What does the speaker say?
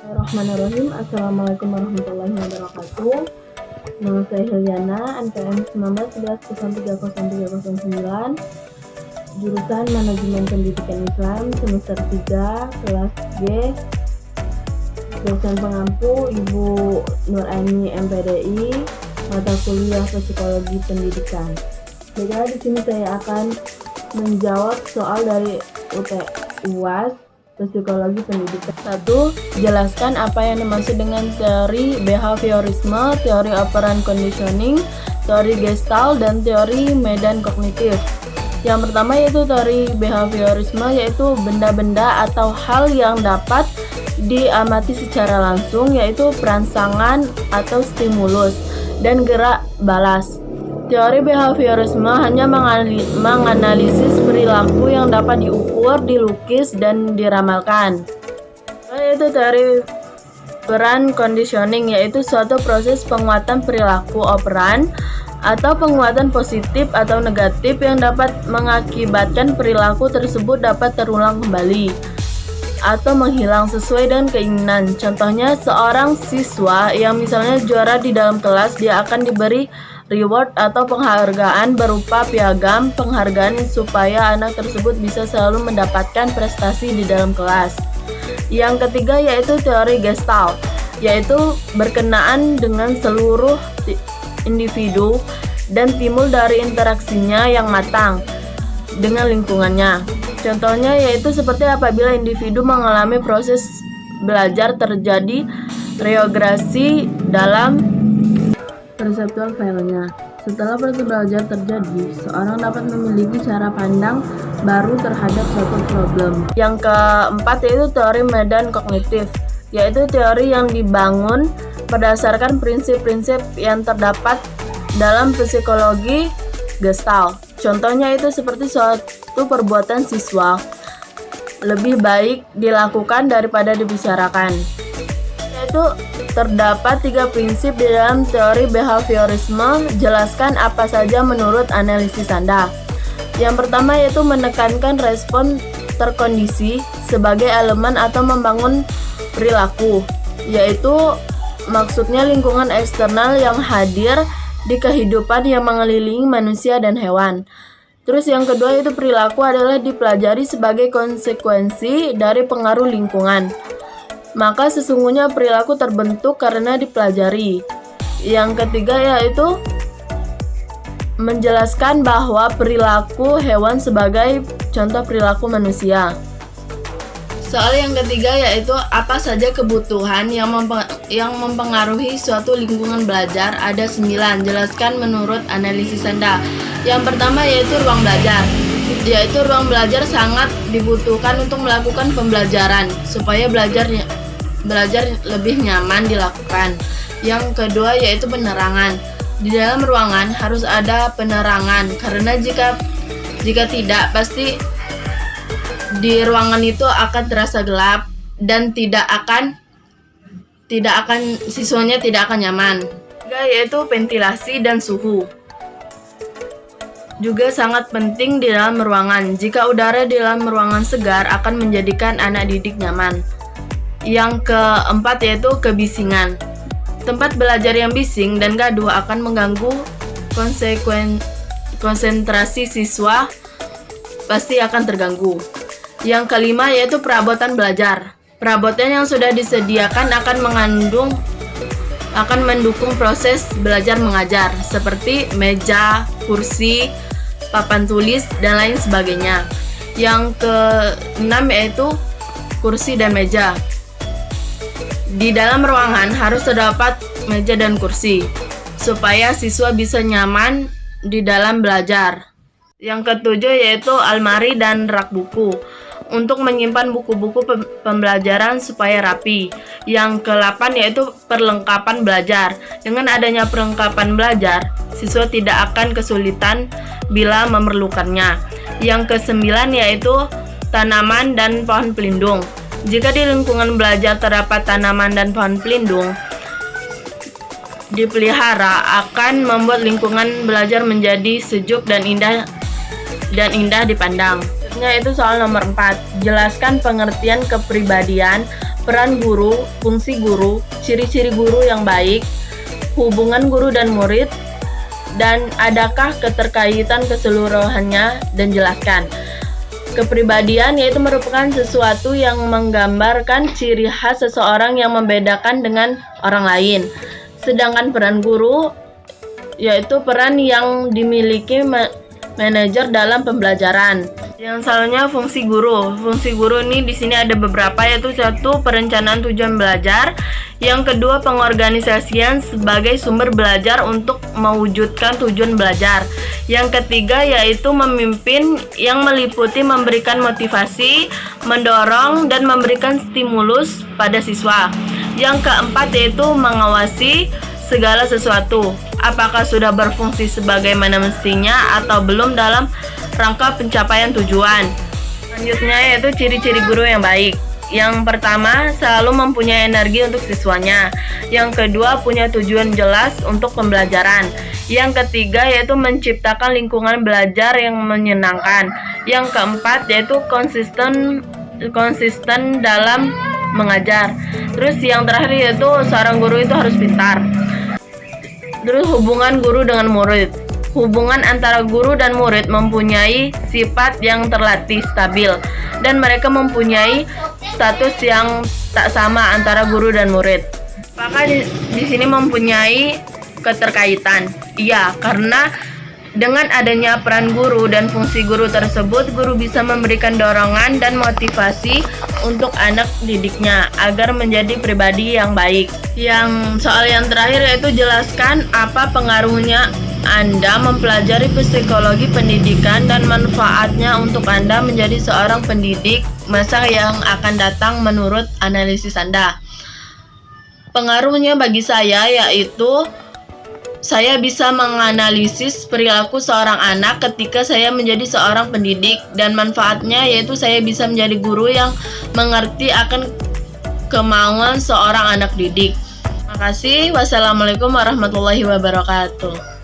Bismillahirrahmanirrahim. Assalamualaikum warahmatullahi wabarakatuh. Nama saya Heliana, NPM 1911030309, jurusan Manajemen Pendidikan Islam, semester 3, kelas G. Dosen pengampu Ibu Nuraini MPDI, mata kuliah Psikologi Pendidikan. Baiklah, di sini saya akan menjawab soal dari UAS Psikologi Pendidikan. 1. Jelaskan apa yang dimaksud dengan teori behaviorisme, teori operant conditioning, teori Gestalt, dan teori medan kognitif. Yang pertama yaitu teori behaviorisme, yaitu benda-benda atau hal yang dapat diamati secara langsung, yaitu perangsangan atau stimulus dan gerak balas. Teori behaviorisme hanya menganalisis perilaku yang dapat diukur, dilukis, dan diramalkan. Yaitu teori operant conditioning, yaitu suatu proses penguatan perilaku operan atau penguatan positif atau negatif yang dapat mengakibatkan perilaku tersebut dapat terulang kembali atau menghilang sesuai dengan keinginan. Contohnya, seorang siswa yang misalnya juara di dalam kelas, dia akan diberi reward atau penghargaan berupa piagam penghargaan supaya anak tersebut bisa selalu mendapatkan prestasi di dalam kelas. Yang ketiga yaitu teori Gestalt, yaitu berkenaan dengan seluruh individu dan timbul dari interaksinya yang matang dengan lingkungannya. Contohnya yaitu seperti apabila individu mengalami proses belajar, terjadi regresi dalam perseptual filenya. Setelah proses belajar terjadi, seorang dapat memiliki cara pandang baru terhadap suatu problem. Yang keempat yaitu teori medan kognitif, yaitu teori yang dibangun berdasarkan prinsip-prinsip yang terdapat dalam psikologi Gestalt. Contohnya itu seperti suatu perbuatan siswa lebih baik dilakukan daripada dibicarakan. Yaitu terdapat 3 prinsip di dalam teori behaviorisme. Jelaskan apa saja menurut analisis Anda. Yang pertama yaitu menekankan respon terkondisi sebagai elemen atau membangun perilaku, yaitu maksudnya lingkungan eksternal yang hadir di kehidupan yang mengelilingi manusia dan hewan. Terus yang kedua itu perilaku adalah dipelajari sebagai konsekuensi dari pengaruh lingkungan. Maka sesungguhnya perilaku terbentuk karena dipelajari. Yang ketiga yaitu menjelaskan bahwa perilaku hewan sebagai contoh perilaku manusia. Soal yang ketiga yaitu apa saja kebutuhan yang mempengaruhi suatu lingkungan belajar. Ada 9. Jelaskan menurut analisis Anda. Yang pertama yaitu ruang belajar. Yaitu ruang belajar sangat dibutuhkan untuk melakukan pembelajaran supaya belajar lebih nyaman dilakukan. Yang kedua yaitu penerangan. Di dalam ruangan harus ada penerangan karena jika tidak pasti di ruangan itu akan terasa gelap dan siswanya tidak akan nyaman. Yaitu ventilasi dan suhu juga sangat penting di dalam ruangan. Jika udara di dalam ruangan segar akan menjadikan anak didik nyaman. Yang keempat yaitu kebisingan. Tempat belajar yang bising dan gaduh akan mengganggu konsentrasi siswa, pasti akan terganggu. Yang kelima yaitu perabotan belajar. Perabotan yang sudah disediakan akan mendukung proses belajar mengajar seperti meja, kursi, papan tulis, dan lain sebagainya. Yang keenam yaitu kursi dan meja. Di dalam ruangan harus terdapat meja dan kursi supaya siswa bisa nyaman di dalam belajar. Yang ketujuh yaitu almari dan rak buku untuk menyimpan buku-buku pembelajaran supaya rapi. Yang ke-8 yaitu perlengkapan belajar. Dengan adanya perlengkapan belajar, siswa tidak akan kesulitan bila memerlukannya. Yang ke-9 yaitu tanaman dan pohon pelindung. Jika di lingkungan belajar terdapat tanaman dan pohon pelindung dipelihara, akan membuat lingkungan belajar menjadi sejuk dan indah dipandang. Selanjutnya itu soal nomor 4. Jelaskan pengertian kepribadian peran guru, fungsi guru, ciri-ciri guru yang baik, hubungan guru dan murid, dan adakah keterkaitan keseluruhannya, dan jelaskan. Kepribadian yaitu merupakan sesuatu yang menggambarkan ciri khas seseorang yang membedakan dengan orang lain. Sedangkan peran guru yaitu peran yang dimiliki manajer dalam pembelajaran. Yang selanjutnya fungsi guru. Fungsi guru ini di sini ada beberapa, yaitu satu, perencanaan tujuan belajar. Yang kedua, pengorganisasian sebagai sumber belajar untuk mewujudkan tujuan belajar. Yang ketiga yaitu memimpin, yang meliputi memberikan motivasi, mendorong, dan memberikan stimulus pada siswa. Yang keempat yaitu mengawasi segala sesuatu, apakah sudah berfungsi sebagaimana mestinya atau belum dalam rangka pencapaian tujuan. Selanjutnya yaitu ciri-ciri guru yang baik. Yang pertama, selalu mempunyai energi untuk siswanya. Yang kedua, punya tujuan jelas untuk pembelajaran. Yang ketiga yaitu menciptakan lingkungan belajar yang menyenangkan. Yang keempat yaitu konsisten dalam mengajar. Terus yang terakhir yaitu seorang guru itu harus pintar. Terus hubungan guru dengan murid. Hubungan antara guru dan murid mempunyai sifat yang terlatih stabil, dan mereka mempunyai status yang tak sama antara guru dan murid. Apakah di sini mempunyai keterkaitan? Iya, karena dengan adanya peran guru dan fungsi guru tersebut, guru bisa memberikan dorongan dan motivasi untuk anak didiknya agar menjadi pribadi yang baik. Yang soal yang terakhir yaitu jelaskan apa pengaruhnya Anda mempelajari psikologi pendidikan dan manfaatnya untuk Anda menjadi seorang pendidik masa yang akan datang menurut analisis Anda. Pengaruhnya bagi saya yaitu saya bisa menganalisis perilaku seorang anak ketika saya menjadi seorang pendidik, dan manfaatnya yaitu saya bisa menjadi guru yang mengerti akan kemauan seorang anak didik. Terima kasih. Wassalamualaikum warahmatullahi wabarakatuh.